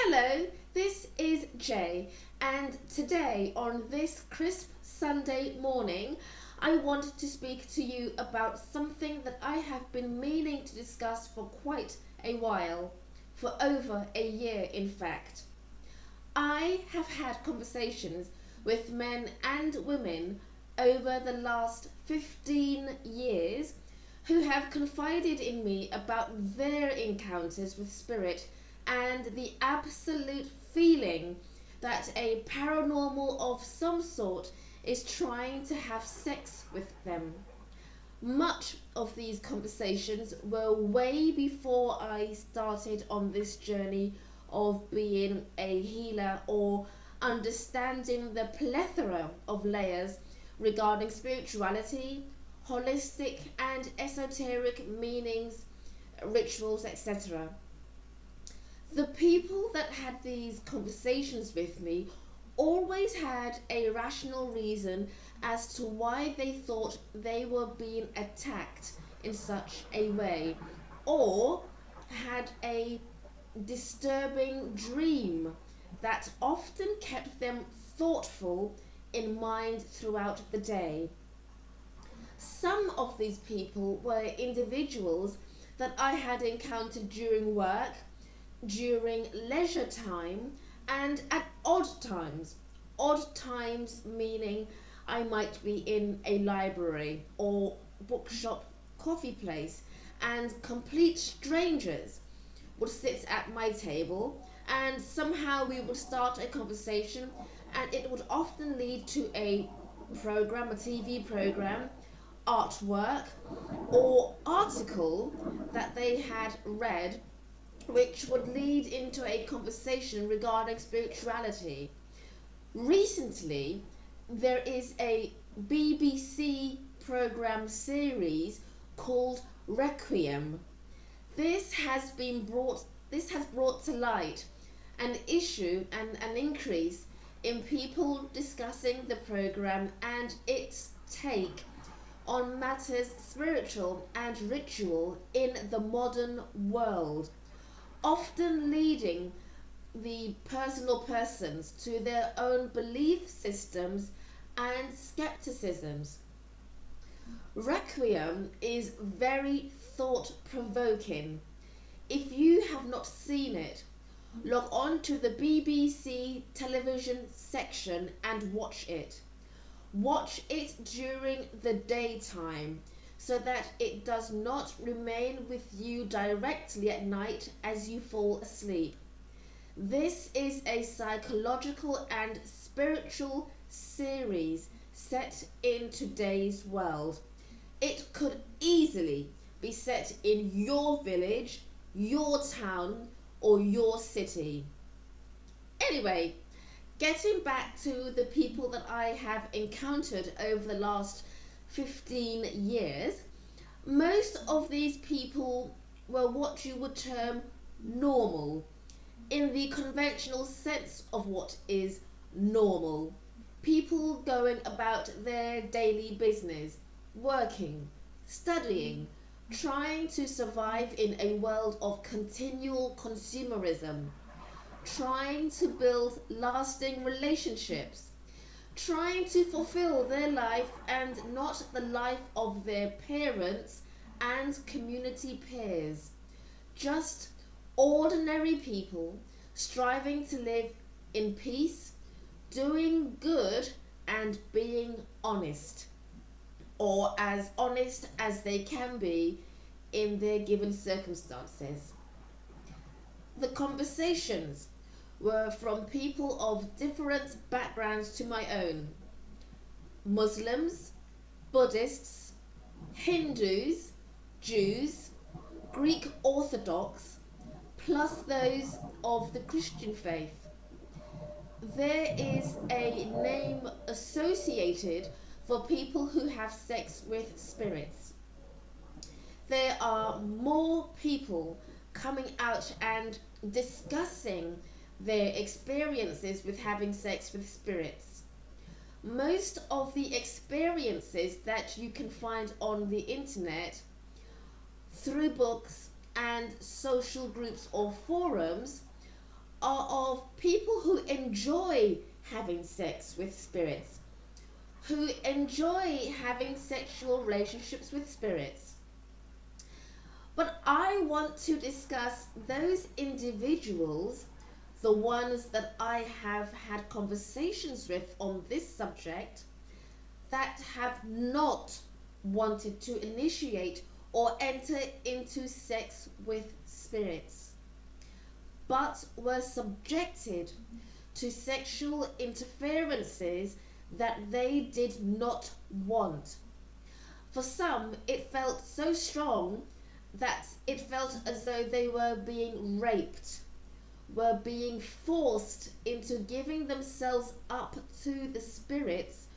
Hello, this is Jay, and today on this crisp Sunday morning, I wanted to speak to you about something that I have been meaning to discuss for quite a while, for over a year in fact. I have had conversations with men and women over the last 15 years who have confided in me about their encounters with spirit and the absolute feeling that a paranormal of some sort is trying to have sex with them. Much of these conversations were way before I started on this journey of being a healer or understanding the plethora of layers regarding spirituality, holistic and esoteric meanings, rituals, etc. The people that had these conversations with me always had a rational reason as to why they thought they were being attacked in such a way, or had a disturbing dream that often kept them thoughtful in mind throughout the day. Some of these people were individuals that I had encountered during work, during leisure time, and at odd times. Odd times meaning I might be in a library or bookshop coffee place and complete strangers would sit at my table and somehow we would start a conversation, and it would often lead to a program, a TV program, artwork, or article that they had read, which would lead into a conversation regarding spirituality. Recently, there is a BBC program series called Requiem. This has brought to light an issue and an increase in people discussing the program and its take on matters spiritual and ritual in the modern world, often leading the personal persons to their own belief systems and skepticisms. Requiem is very thought-provoking. If you have not seen it, log on to the BBC television section and watch it. Watch it during the daytime so that it does not remain with you directly at night as you fall asleep. This is a psychological and spiritual series set in today's world. It could easily be set in your village, your town, or your city. Anyway, getting back to the people that I have encountered over the last 15 years, most of these people were what you would term normal, in the conventional sense of what is normal. People going about their daily business, working, studying, trying to survive in a world of continual consumerism, trying to build lasting relationships, trying to fulfill their life and not the life of their parents and community peers. Just ordinary people striving to live in peace, doing good, and being honest, or as honest as they can be in their given circumstances. The conversations were from people of different backgrounds to my own: Muslims, Buddhists, Hindus, Jews, Greek Orthodox, plus those of the Christian faith. There is a name associated for people who have sex with spirits. There are more people coming out and discussing their experiences with having sex with spirits. Most of the experiences that you can find on the internet through books and social groups or forums are of people who enjoy having sex with spirits, who enjoy having sexual relationships with spirits. But I want to discuss those individuals, the ones that I have had conversations with on this subject, that have not wanted to initiate or enter into sex with spirits, but were subjected to sexual interferences that they did not want. For some, it felt so strong that it felt as though they were being raped, were being forced into giving themselves up to the spirits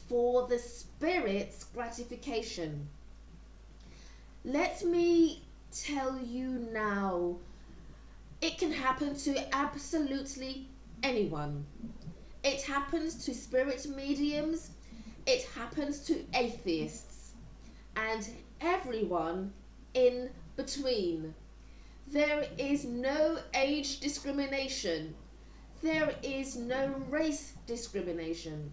for the spirit's gratification. Let me tell you now, it can happen to absolutely anyone. It happens to spirit mediums, it happens to atheists, and everyone in between. There is no age discrimination. There is no race discrimination.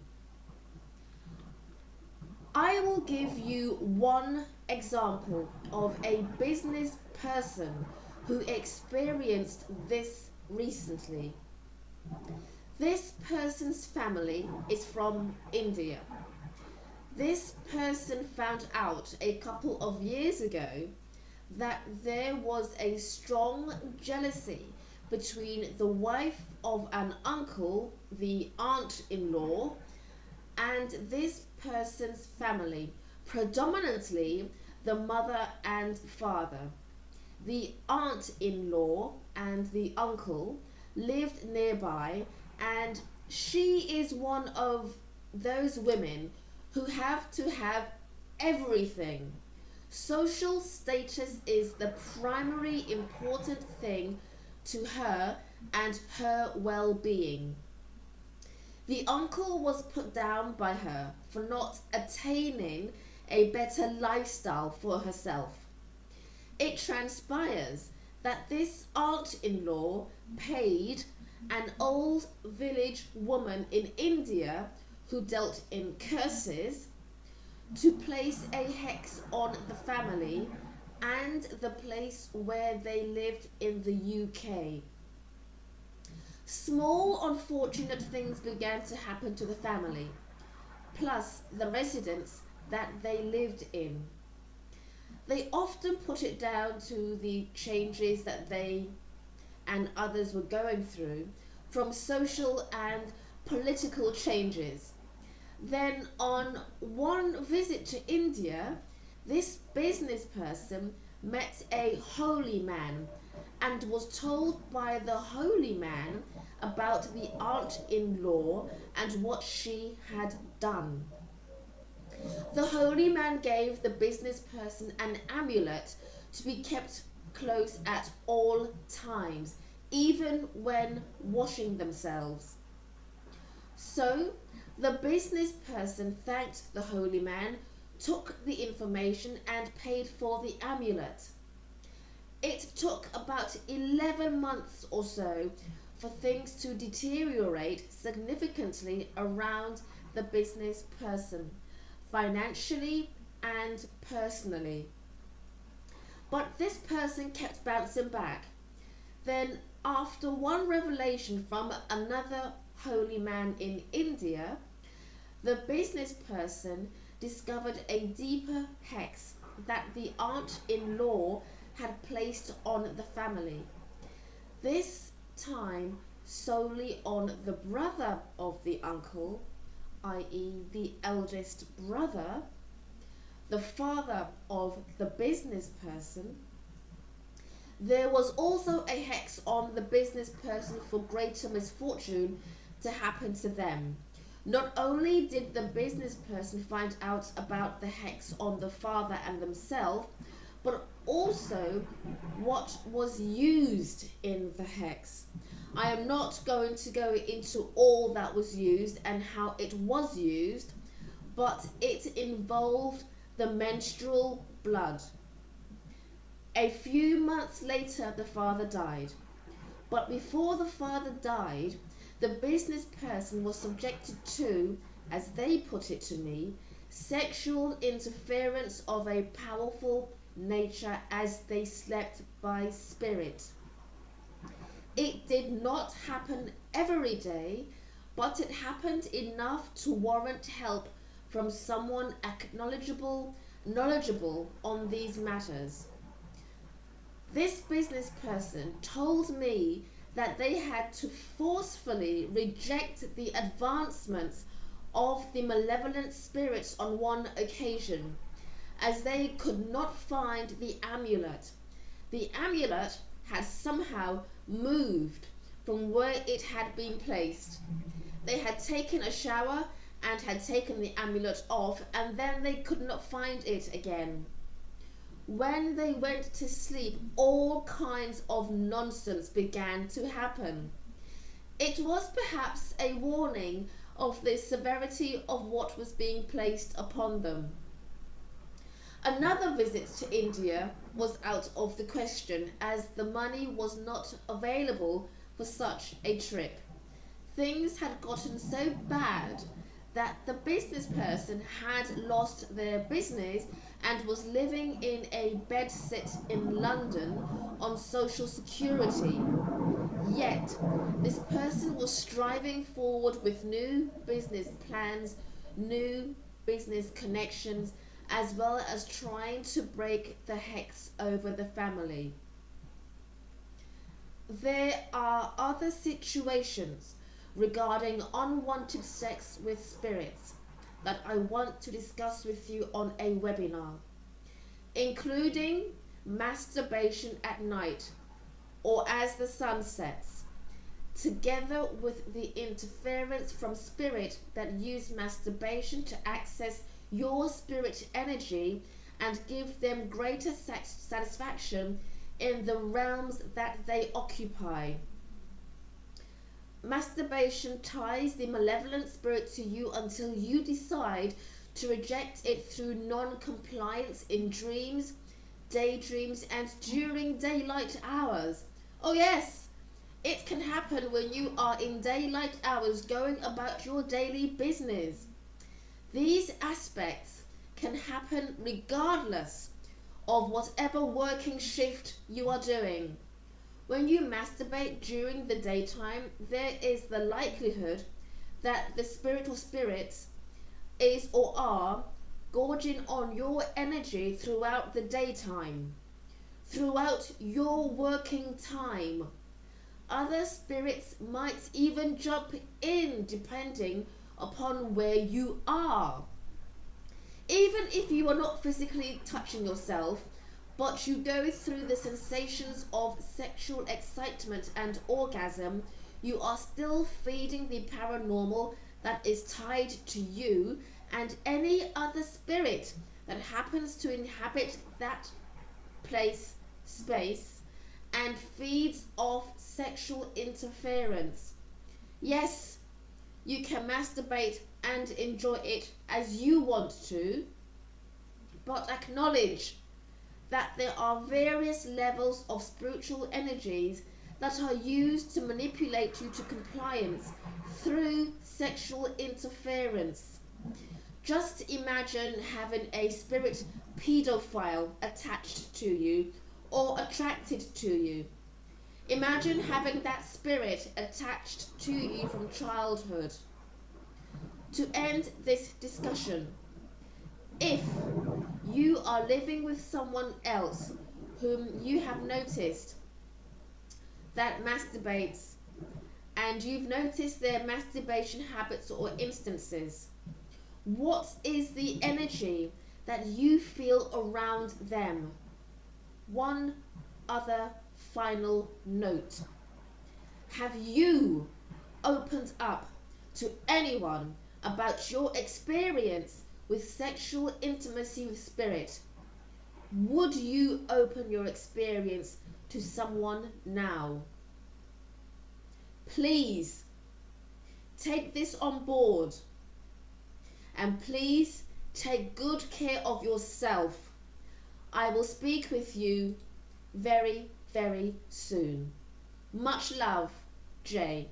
I will give you one example of a business person who experienced this recently. This person's family is from India. This person found out a couple of years ago that there was a strong jealousy between the wife of an uncle, the aunt-in-law, and this person's family, predominantly the mother and father. The aunt-in-law and the uncle lived nearby, and she is one of those women who have to have everything. Social status is the primary important thing to her and her well-being. The uncle was put down by her for not attaining a better lifestyle for herself. It transpires that this aunt-in-law paid an old village woman in India who dealt in curses to place a hex on the family and the place where they lived in the UK. Small unfortunate things began to happen to the family, plus the residence that they lived in. They often put it down to the changes that they and others were going through, from social and political changes. Then on one visit to India, this business person met a holy man and was told by the holy man about the aunt-in-law and what she had done. The holy man gave the business person an amulet to be kept close at all times, even when washing themselves. So the business person thanked the holy man, took the information and paid for the amulet. It took about 11 months or so for things to deteriorate significantly around the business person, financially and personally. But this person kept bouncing back. Then, after one revelation from another holy man in India, the business person discovered a deeper hex that the aunt-in-law had placed on the family. This time solely on the brother of the uncle, i.e. the eldest brother, the father of the business person. There was also a hex on the business person for greater misfortune to happen to them. Not only did the business person find out about the hex on the father and themselves, but also what was used in the hex. I am not going to go into all that was used and how it was used, but it involved the menstrual blood. A few months later, the father died. But before the father died, the business person was subjected to, as they put it to me, sexual interference of a powerful nature as they slept by spirit. It did not happen every day, but it happened enough to warrant help from someone knowledgeable on these matters. This business person told me that they had to forcefully reject the advancements of the malevolent spirits on one occasion, as they could not find the amulet. The amulet had somehow moved from where it had been placed. They had taken a shower and had taken the amulet off, and then they could not find it again. When they went to sleep, all kinds of nonsense began to happen. It was perhaps a warning of the severity of what was being placed upon them. Another visit to India was out of the question, as the money was not available for such a trip. Things had gotten so bad that the business person had lost their business and was living in a bedsit in London on social security. Yet, this person was striving forward with new business plans, new business connections, as well as trying to break the hex over the family. There are other situations regarding unwanted sex with spirits that I want to discuss with you on a webinar, including masturbation at night or as the sun sets, together with the interference from spirit that use masturbation to access your spirit energy and give them greater satisfaction in the realms that they occupy. Masturbation ties the malevolent spirit to you until you decide to reject it through non-compliance in dreams, daydreams, and during daylight hours. Oh yes, it can happen when you are in daylight hours going about your daily business. These aspects can happen regardless of whatever working shift you are doing. When you masturbate during the daytime, there is the likelihood that the spirit or spirits is or are gorging on your energy throughout the daytime, throughout your working time. Other spirits might even jump in depending upon where you are. Even if you are not physically touching yourself, but you go through the sensations of sexual excitement and orgasm, you are still feeding the paranormal that is tied to you and any other spirit that happens to inhabit that space, and feeds off sexual interference. Yes, you can masturbate and enjoy it as you want to, but acknowledge that there are various levels of spiritual energies that are used to manipulate you to compliance through sexual interference. Just imagine having a spirit pedophile attached to you or attracted to you. Imagine having that spirit attached to you from childhood. To end this discussion, if you are living with someone else whom you have noticed that masturbates, and you've noticed their masturbation habits or instances, what is the energy that you feel around them? One other final note. Have you opened up to anyone about your experience with sexual intimacy with spirit? Would you open your experience to someone now? Please take this on board, and please take good care of yourself. I will speak with you very, very soon. Much love, Jay.